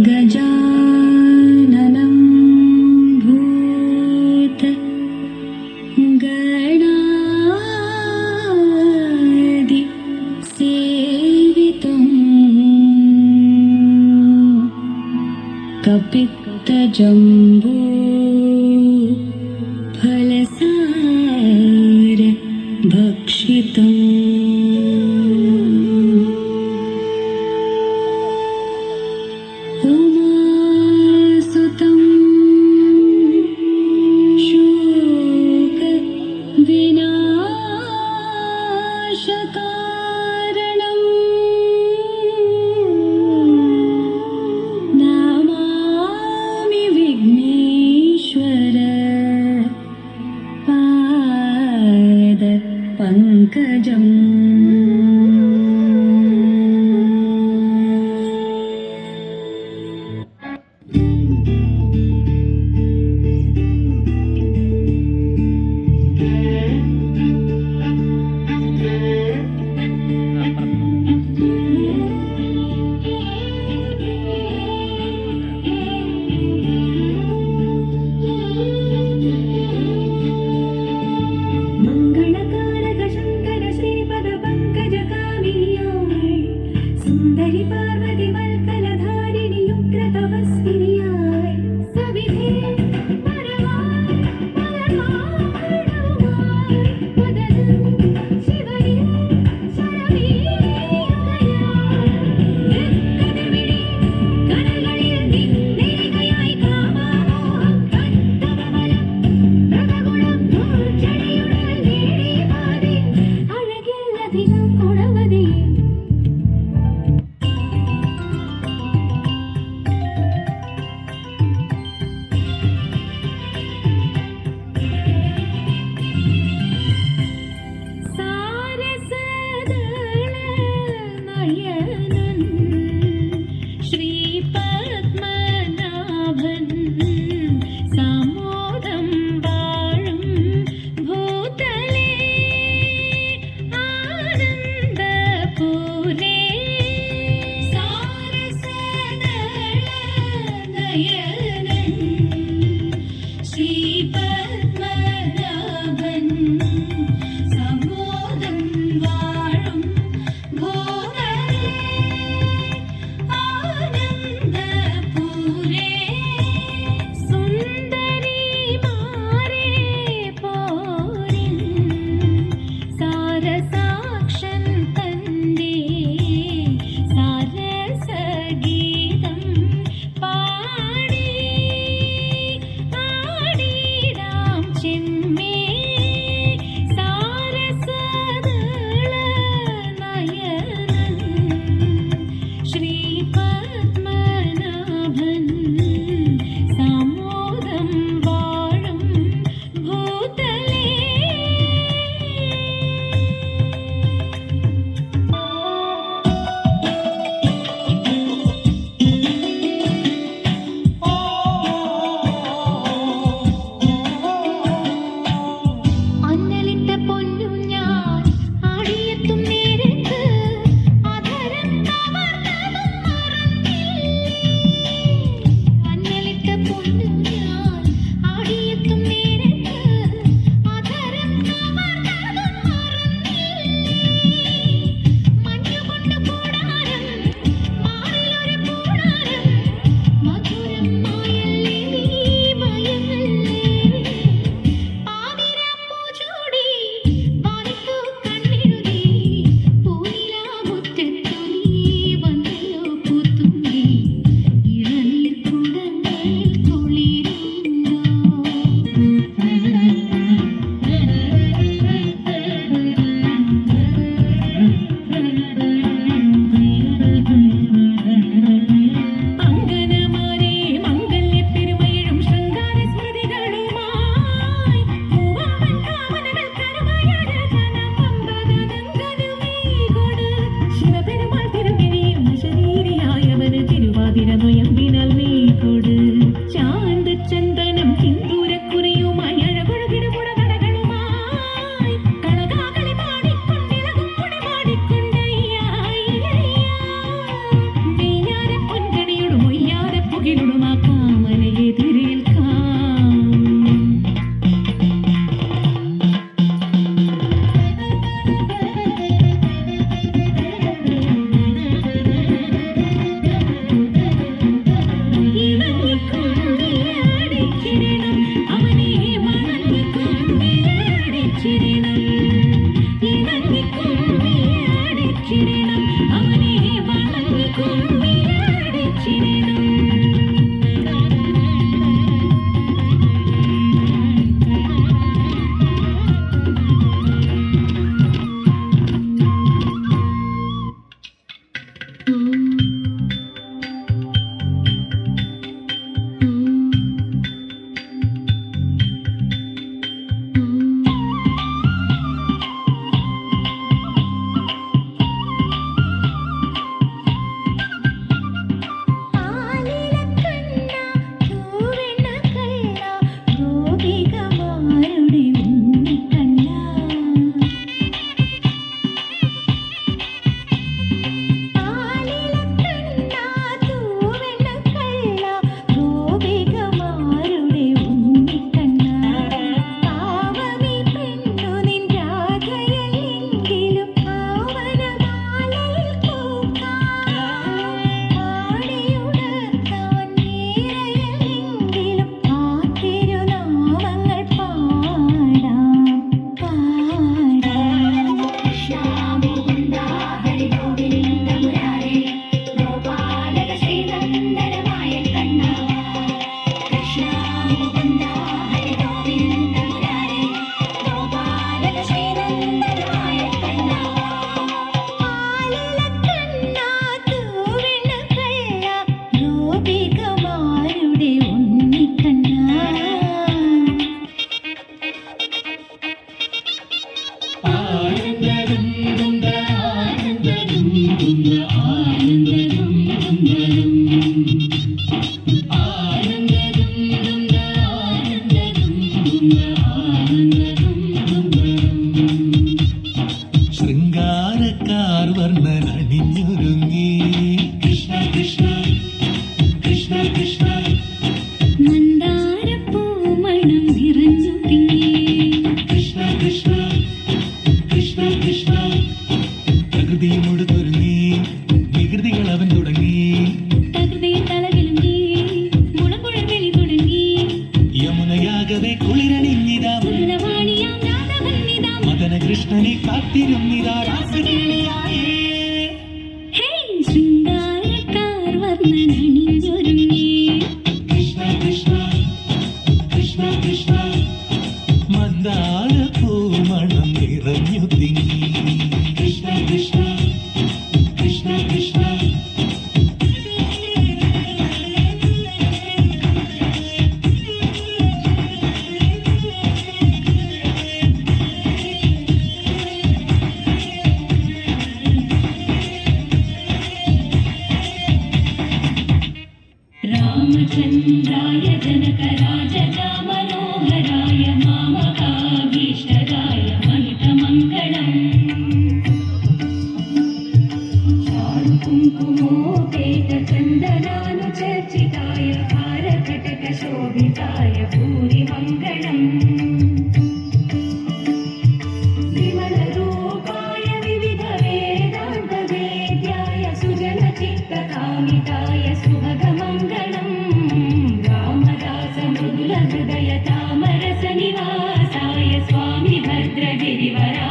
गजाननं भूतगणादि सेवितं कपित्तजम्बो फलसार भक्षितम् नमामि विघ्नेश्वर पाद पंकजम्। सुंदरी पार्वती वल्कलधारिणी उग्रतपस्विन्याय सविधे परमाय परमाणुवाय वदनं शिवये शरवीयुगयाय यत्कदमिडि कनगळिल निन्नेकयाय काममोहं कण्टकमलं प्रगुणं मूर्छडियुडल नेडिवादे अळगिल्लधिകം കൊടവതേ സാക്ഷൻ തന്റെ കാർവർണ്ണൻ അണിഞ്ഞൊരുങ്ങി. കൃഷ്ണ കൃഷ്ണ കൃഷ്ണ കൃഷ്ണ മന്ദാരപ്പൂമണം നിറഞ്ഞു തിങ്ങി. കൃഷ്ണ കൃഷ്ണ കൃഷ്ണ കൃഷ്ണ പ്രകൃതിയും ഉടുത്തൊരുങ്ങി, വികൃതികൾ അവൻ തുടങ്ങി. തകൃതിയിൽ തലകിലുങ്ങി, മുളകുഴൽ തുടങ്ങി. യമുനയാകവെ കുളിരണിഞ്ഞിതാ, മുതലവാണിയാം രാധവന്നിതാ. മദന കൃഷ്ണനെ കാത്തിരുന്നിതാ രാസകേളിയായേ. ഹേ ശൃംഗാരക്കാർ വർണ്ണനണിഞ്ഞൊരുങ്ങി. കൃഷ്ണ കൃഷ്ണ കൃഷ്ണ കൃഷ്ണ മന്ദാരപ്പൂമണം നിറഞ്ഞു തിങ്ങി. കൃഷ്ണ കൃഷ്ണ കൃഷ്ണ കൃഷ്ണ രാമചന്ദ്രായ ജനകരാജ മനോഹരായ മാമകാഭീഷ്ടരായ മഹിതമംഗളം. കുങ്കുമോപേത ചന്ദനാനുചർച്ചിതായ ഭാരകടകശോഭിതായ ഭൂരിമംഗളം. വിമലരൂപായ വിവിധ വേദാന്തവേദ്യായ സുജനചിത്തകാമിതായ സുഭഗമംഗളം. രാമദാസ മൃദുലഹൃദയ താമരസനിവാസായ സ്വാമി ഭദ്രഗിരിവരാ